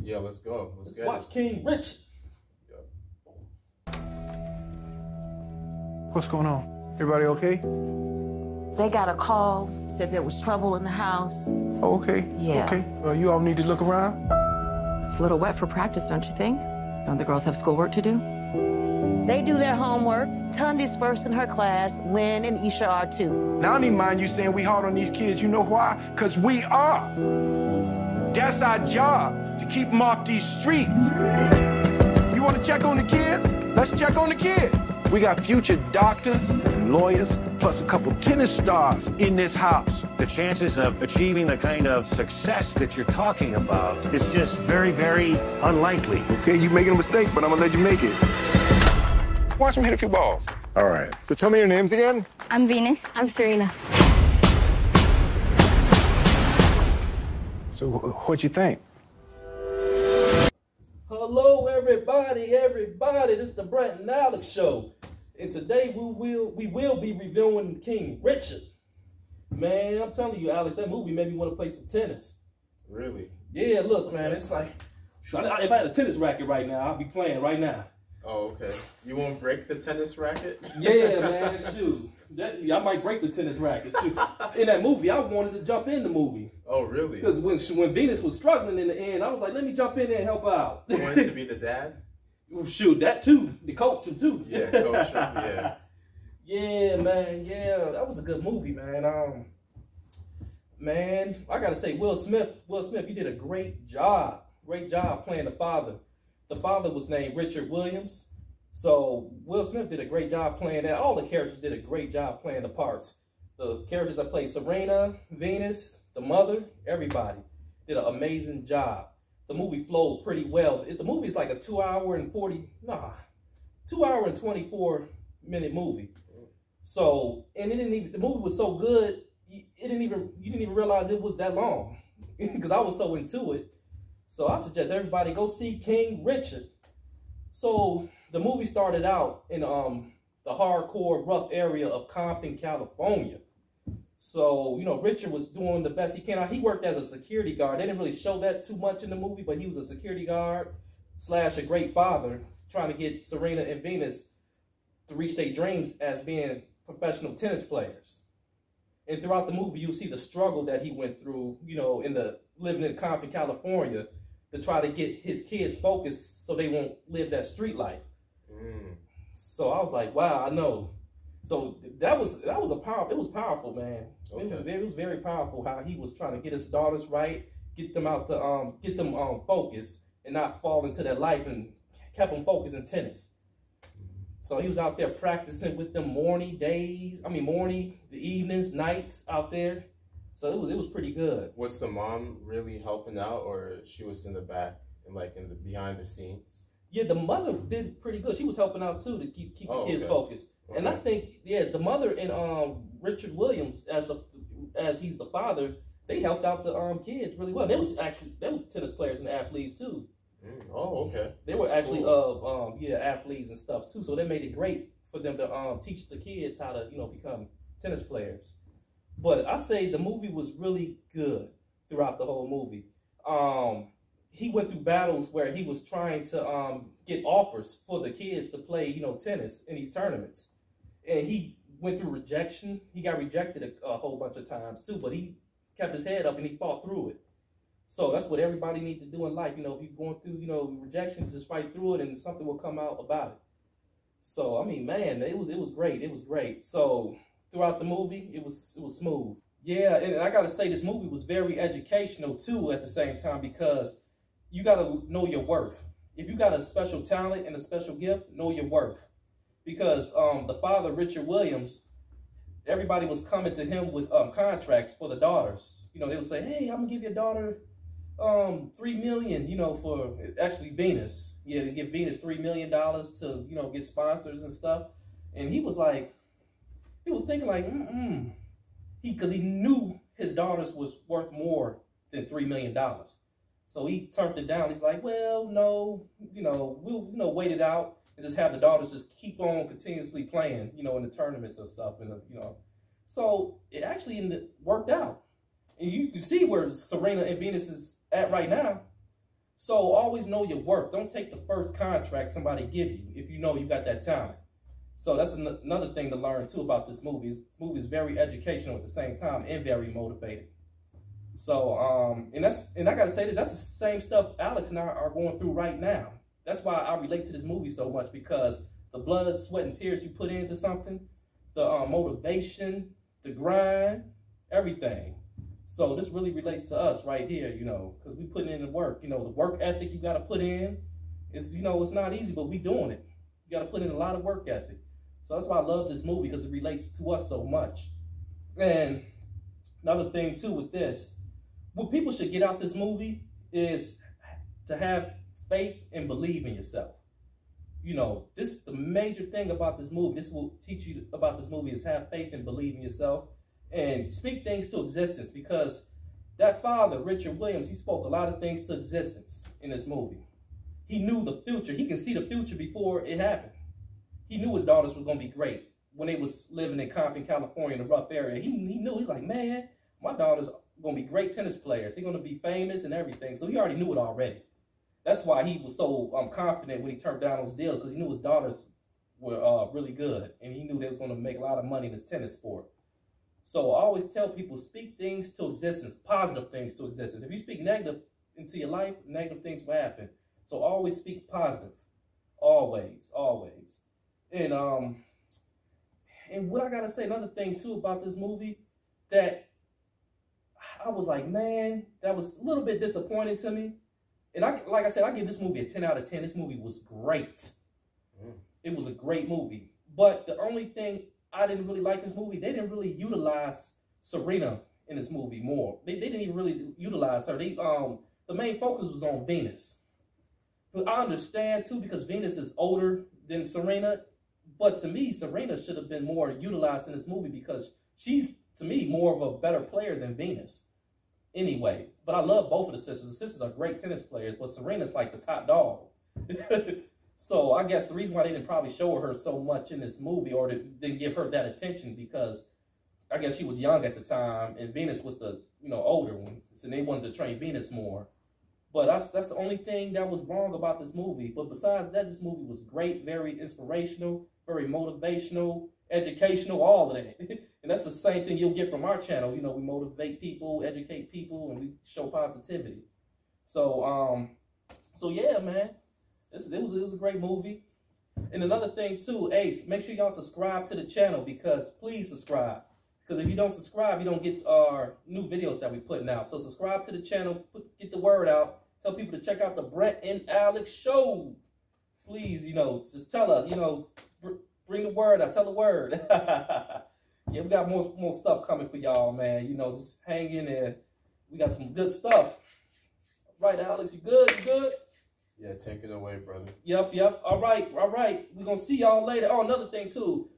Yeah, let's go. Let's get watch King Richard. What's going on? Everybody okay? They got a call, said there was trouble in the house. Oh, okay. Yeah. Okay. You all need to look around? It's a little wet for practice, don't you think? Don't the girls have schoolwork to do? They do their homework. Tundi's first in her class. Lynn and Isha are too. Now, I don't even mind you saying we hard on these kids. You know why? Because we are. That's our job, to keep them off these streets. You want to check on the kids? Let's check on the kids. We got future doctors and lawyers, plus a couple tennis stars in this house. The chances of achieving the kind of success that you're talking about is just very, very unlikely. Okay, you're making a mistake, but I'm gonna let you make it. Watch him hit a few balls. All right. So tell me your names again. I'm Venus. I'm Serena. So what'd you think? Hello, everybody. This is the Brent and Alex show. And today we will be reviewing King Richard. Man, I'm telling you, Alex, that movie made me want to play some tennis. Really? Yeah, look, man, it's like, if I had a tennis racket right now, I'd be playing right now. Oh, okay. You won't break the tennis racket? Yeah, man, shoot. I might break the tennis racket. Shoot. In that movie, I wanted to jump in the movie. Oh, really? Because when Venus was struggling in the end, I was like, let me jump in there and help out. You wanted to be the dad? Shoot, that too. The coach too. Yeah, coach, yeah. Yeah, man, yeah. That was a good movie, man. Man, I gotta say, Will Smith, he did a great job. Great job playing the father. The father was named Richard Williams. So Will Smith did a great job playing that. All the characters did a great job playing the parts. The characters that played Serena, Venus, the mother, everybody did an amazing job. The movie flowed pretty well. The movie is like a 2 hour and 24-minute movie. So, and the movie was so good, you didn't even realize it was that long because I was so into it. So I suggest everybody go see King Richard. So the movie started out in the hardcore rough area of Compton, California. So, you know, Richard was doing the best he can. He worked as a security guard. They didn't really show that too much in the movie, but he was a security guard / a great father trying to get Serena and Venus to reach their dreams as being professional tennis players. And throughout the movie, you'll see the struggle that he went through, you know, living in Compton, California, to try to get his kids focused so they won't live that street life. So I was like, wow, I know. So it was powerful, man. Okay. It was very powerful how he was trying to get his daughters right, get them focused and not fall into their life, and kept them focused in tennis. So he was out there practicing with them the evenings, nights out there. So it was pretty good. Was the mom really helping out, or she was in the back and behind the scenes? Yeah, the mother did pretty good. She was helping out too to keep the kids focused. Okay. And I think, yeah, the mother and Richard Williams, as he's the father, they helped out the kids really well. They was tennis players and athletes too. Oh, okay. They were actually athletes and stuff too. So they made it great for them to teach the kids how to, you know, become tennis players. But I say the movie was really good throughout the whole movie. He went through battles where he was trying to get offers for the kids to play, you know, tennis in these tournaments. And he went through rejection. He got rejected a whole bunch of times too, but he kept his head up and he fought through it. So that's what everybody needs to do in life. You know, if you're going through, you know, rejection, just fight through it and something will come out about it. So, I mean, man, it was great. It was great. So throughout the movie, it was smooth. Yeah, and I got to say, this movie was very educational too at the same time, because you got to know your worth. If you got a special talent and a special gift, know your worth. Because the father, Richard Williams, everybody was coming to him with contracts for the daughters. You know, they would say, hey, I'm going to give your daughter $3 million, you know, for actually Venus. Yeah, to give Venus $3 million to, you know, get sponsors and stuff. And he was like, he was thinking like, because he knew his daughters was worth more than $3 million. So he turned it down. He's like, well, no, you know, we'll, you know, wait it out and just have the daughters just keep on continuously playing, you know, in the tournaments and stuff, and you know. So it actually worked out. And you can see where Serena and Venus is at right now. So always know your worth. Don't take the first contract somebody give you if you know you got that talent. So that's another thing to learn too about this movie. This movie is very educational at the same time and very motivating. So and I gotta say this, that's the same stuff Alex and I are going through right now. That's why I relate to this movie so much, because the blood, sweat, and tears you put into something, the motivation, the grind, everything. So this really relates to us right here, you know, because we putting in the work. You know, the work ethic you got to put in is, you know, it's not easy, but we doing it. You got to put in a lot of work ethic. So that's why I love this movie, because it relates to us so much. And another thing too with this, what people should get out this movie is to have faith and believe in yourself. You know, this is the major thing about this movie. This will teach you about this movie is have faith and believe in yourself and speak things to existence, because that father, Richard Williams, he spoke a lot of things to existence in this movie. He knew the future. He can see the future before it happened. He knew his daughters were going to be great when they was living in Compton, California, in a rough area. He knew. He's like, man, my daughters are going to be great tennis players. They're going to be famous and everything. So he already knew it already. That's why he was so confident when he turned down those deals, because he knew his daughters were really good, and he knew they was going to make a lot of money in this tennis sport. So I always tell people, speak things to existence, positive things to existence. If you speak negative into your life, negative things will happen. So always speak positive, always, always. And what I gotta say, another thing too about this movie, that I was like, man, that was a little bit disappointing to me. And like I said, I give this movie a 10 out of 10. This movie was great. It was a great movie. But the only thing I didn't really like in this movie, they didn't really utilize Serena in this movie more. They didn't even really utilize her. The main focus was on Venus. But I understand too, because Venus is older than Serena. But to me, Serena should have been more utilized in this movie, because she's, to me, more of a better player than Venus. Anyway, but I love both of the sisters. The sisters are great tennis players, but Serena's like the top dog. So I guess the reason why they didn't probably show her so much in this movie, or didn't give her that attention, because I guess she was young at the time, and Venus was the, you know, older one. So they wanted to train Venus more. But that's the only thing that was wrong about this movie. But besides that, this movie was great, very inspirational, very motivational, educational, all of that. And that's the same thing you'll get from our channel. You know, we motivate people, educate people, and we show positivity. So, so yeah, man, it was a great movie. And another thing too, Ace, make sure y'all subscribe to the channel, because please subscribe. Because if you don't subscribe, you don't get our new videos that we're putting out. So subscribe to the channel, get the word out. Tell people to check out the Brent and Alex show. Please, you know, just tell us, you know, bring the word out, tell the word. Yeah, we got more stuff coming for y'all, man. You know, just hang in there. We got some good stuff. Right, Alex, you good? You good? Yeah, take it away, brother. Yep. All right. We're going to see y'all later. Oh, another thing, too.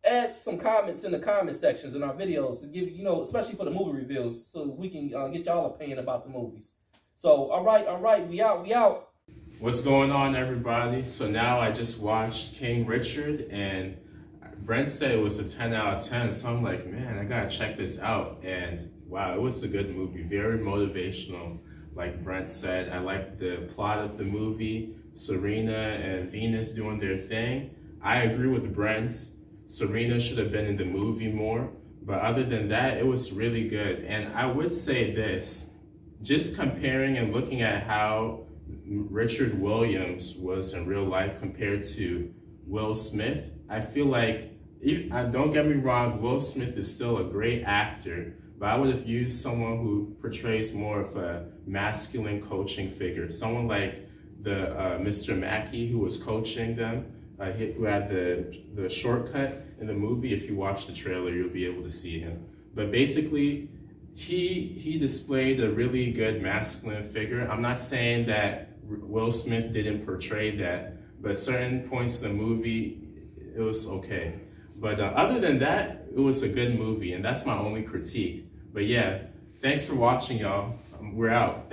Add some comments in the comment sections in our videos to give, you know, especially for the movie reviews, so we can get y'all opinion about the movies. So, all right. We out. What's going on, everybody? So now I just watched King Richard, and Brent said it was a 10 out of 10. So I'm like, man, I gotta check this out. And wow, it was a good movie, very motivational. Like Brent said, I liked the plot of the movie, Serena and Venus doing their thing. I agree with Brent. Serena should have been in the movie more. But other than that, it was really good. And I would say this, just comparing and looking at how Richard Williams was in real life compared to Will Smith, I feel like, don't get me wrong, Will Smith is still a great actor, but I would have used someone who portrays more of a masculine coaching figure. Someone like the Mr. Mackey, who was coaching them, who had the shortcut in the movie. If you watch the trailer, you'll be able to see him. But basically, he displayed a really good masculine figure. I'm not saying that Will Smith didn't portray that, but certain points in the movie, it was okay. But other than that, it was a good movie, and that's my only critique. But yeah, thanks for watching, y'all. We're out.